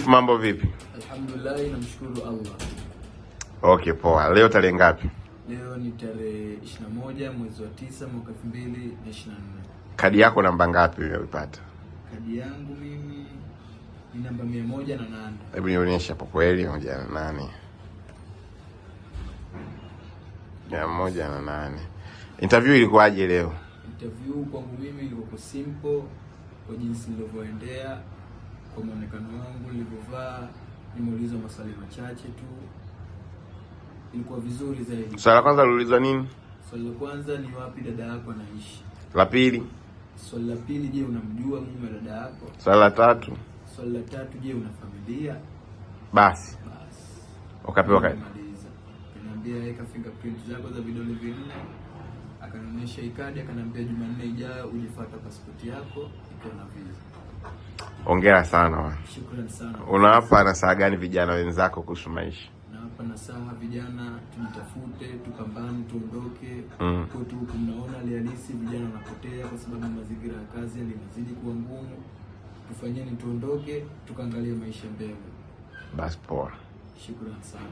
mambo vipi? Alhamdulillah, namshukuru Allah. Okay, poa. Leo tarehe ngapi? Leo ni tarehe 21 mwezi wa 9 mwaka 2024. Kadi yako namba ngapi ulipata? Kadi yangu mimi ni namba 108. Hebu nionyeshe hapo kweli 108. 108. Interview ilikuwaje leo? Interview kwangu mimi ilikuwa simple kwa jinsi nilivyoendea, kwa muonekano wangu nilivyovaa, nimeulizwa maswali machache tu. Ilikuwa vizuri zaidi. Swali la kwanza uliulizwa nini? Swali la kwanza ni wapi dada yako anaishi? La pili? Swali la pili, je, unamjua mume wa dada yako? Swali la tatu? Swali la tatu, je, una familia? Basi ukapewa kadi. Akaniambia weka fingerprint zako za vidole vinne. Akanionyesha ikadi, akaniambia Jumanne ijayo ujifuata passport yako iko na visa. Hongera sana. Shukrani sana. Unawapa nasaha gani vijana wenzako kuhusu maisha? Nawapa nasaha vijana, tujitafute, tupambane, tuondoke. Kwa tu mnaona halisi vijana wanapotea kwa sababu mazingira ya kazi yanazidi kuwa ngumu. Tufanyeni tuondoke, tukaangalie maisha mbele. Basi poa. Shukrani sana.